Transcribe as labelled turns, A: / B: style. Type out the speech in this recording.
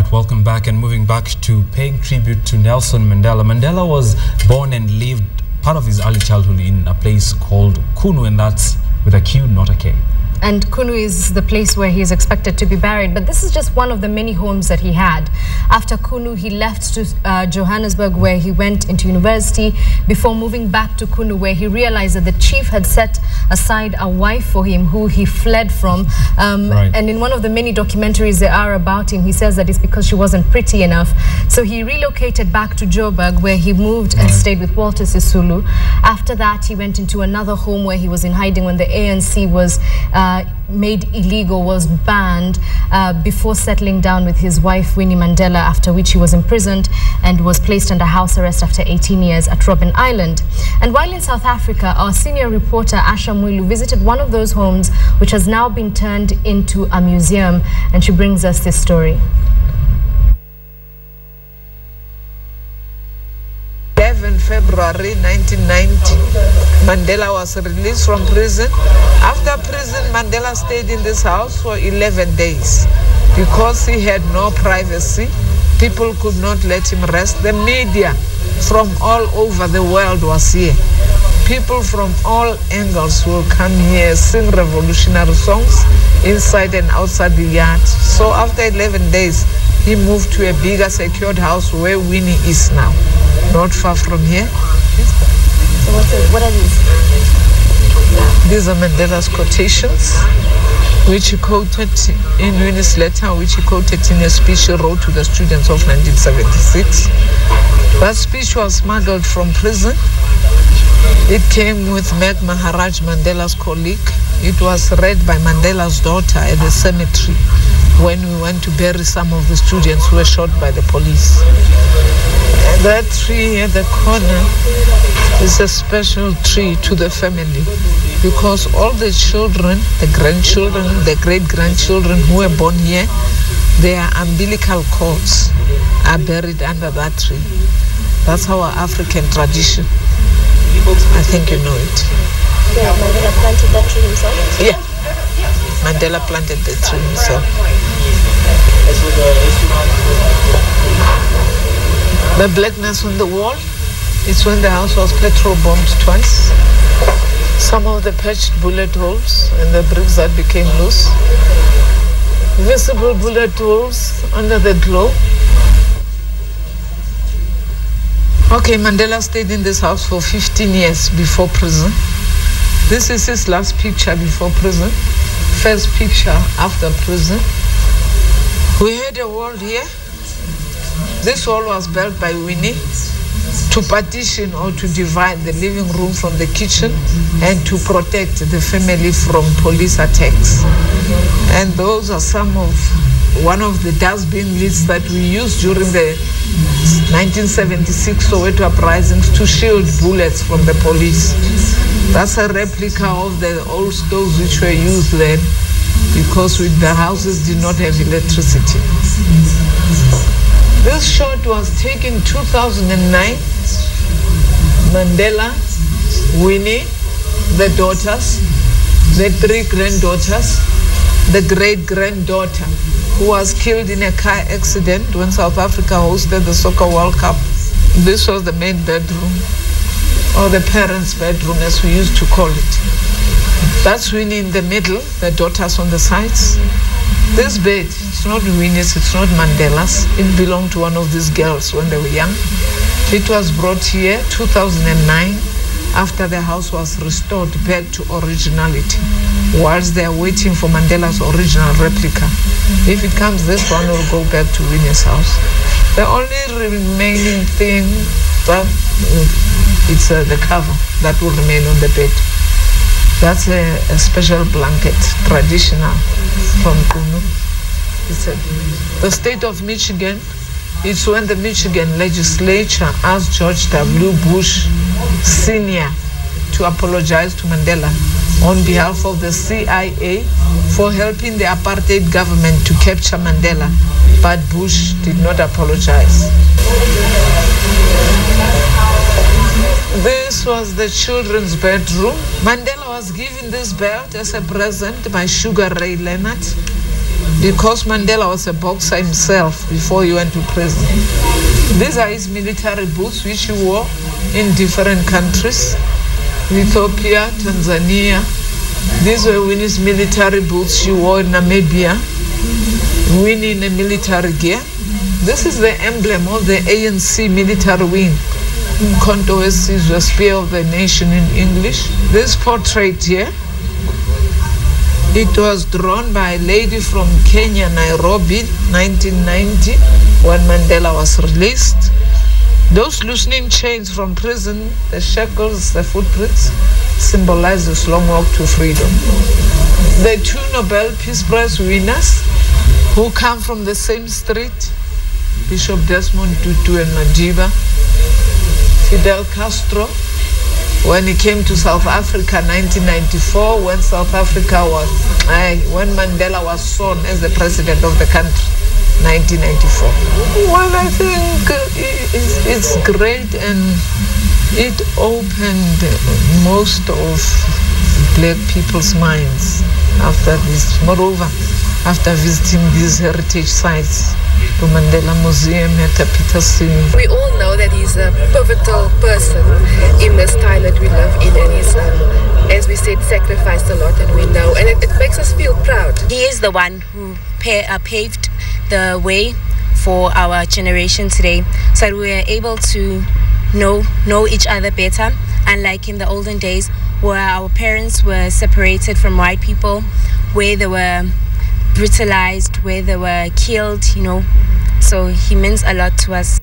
A: Right, welcome back, and moving back to paying tribute to Nelson Mandela. Mandela was born and lived part of his early childhood in a place called Kunu, and that's with a Q, not a K.
B: And Kunu is the place where he is expected to be buried. But this is just one of the many homes that he had. After Kunu, he left to Johannesburg, where he went into university, before moving back to Kunu, where he realized that the chief had set aside a wife for him who he fled from. And in one of the many documentaries there are about him, he says that it's because she wasn't pretty enough. So he relocated back to Joburg, where he moved and stayed with Walter Sisulu. After that, he went into another home where he was in hiding when the ANC was made illegal, was banned, before settling down with his wife Winnie Mandela, after which he was imprisoned and was placed under house arrest after 18 years at Robben Island. And while in South Africa, our senior reporter Asha Mwilu visited one of those homes, which has now been turned into a museum, and she brings us this story.
C: 11 February 1990, Mandela was released from prison. After prison, Mandela stayed in this house for 11 days because he had no privacy. People could not let him rest. The media from all over the world was here. People from all angles will come here, sing revolutionary songs inside and outside the yard. So after 11 days, he moved to a bigger secured house where Winnie is now, not far from here.
B: So what are these?
C: These are Mandela's quotations, which he quoted in Winnie's letter, which he quoted in a speech he wrote to the students of 1976. That speech was smuggled from prison. It came with Meg Maharaj, Mandela's colleague. It was read by Mandela's daughter at the cemetery when we went to bury some of the students who were shot by the police. And that tree at the corner is a special tree to the family, because all the children, the grandchildren, the great-grandchildren who were born here, their umbilical cords are buried under that tree. That's our African tradition. I think you know it.
B: Yeah, Mandela planted that tree himself?
C: Yeah. Mandela planted the tree himself. The blackness on the wall, it's when the house was petrol bombed twice. Some of the patched bullet holes and the bricks that became loose. Visible bullet holes under the glow. Okay, Mandela stayed in this house for 15 years before prison. This is his last picture before prison. First picture after prison. We had a wall here. This wall was built by Winnie to partition or to divide the living room from the kitchen and to protect the family from police attacks. And those are one of the dustbin lids that we used during the 1976 Soweto uprisings to shield bullets from the police. That's a replica of the old stoves which were used then, because the houses did not have electricity. This shot was taken 2009. Mandela, Winnie, the daughters, the 3 granddaughters, the great-granddaughter who was killed in a car accident when South Africa hosted the Soccer World Cup. This was the main bedroom, or the parents' bedroom as we used to call it. That's Winnie in the middle, the daughters on the sides. This bed, it's not Winnie's, it's not Mandela's. It belonged to one of these girls when they were young. It was brought here 2009 after the house was restored back to originality, whilst they are waiting for Mandela's original replica. If it comes, this one will go back to Winnie's house. The only remaining thing, it's the cover that will remain on the bed. That's a special blanket, traditional from Kunu. The state of Michigan, it's when the Michigan legislature asked George W. Bush Sr. to apologize to Mandela on behalf of the CIA for helping the apartheid government to capture Mandela, but Bush did not apologize. This was the children's bedroom. Mandela was given this belt as a present by Sugar Ray Leonard. because Mandela was a boxer himself before he went to prison. These are his military boots, which he wore in different countries, Ethiopia, Tanzania. These were Winnie's military boots she wore in Namibia, Winnie in a military gear. This is the emblem of the ANC military wing. Konto is the spear of the nation in English. This portrait here, it was drawn by a lady from Kenya, Nairobi, 1990, when Mandela was released. Those loosening chains from prison, the shackles, the footprints, symbolize this long walk to freedom. The two Nobel Peace Prize winners who come from the same street, Bishop Desmond Tutu and Madiba, Fidel Castro, when he came to South Africa in 1994, when Mandela was sworn as the president of the country, 1994. Well, I think it's great, and it opened most of black people's minds after this. Moreover, after visiting these heritage sites, the Mandela Museum at Peterson.
D: We all know that he's a pivotal person in this time that we live in, and he's, as we said, sacrificed a lot, and we know, and it makes us feel proud.
E: He is the one who paved the way for our generation today, so that we are able to know each other better, unlike in the olden days where our parents were separated from white people, where they were brutalized, where they were killed, so he means a lot to us.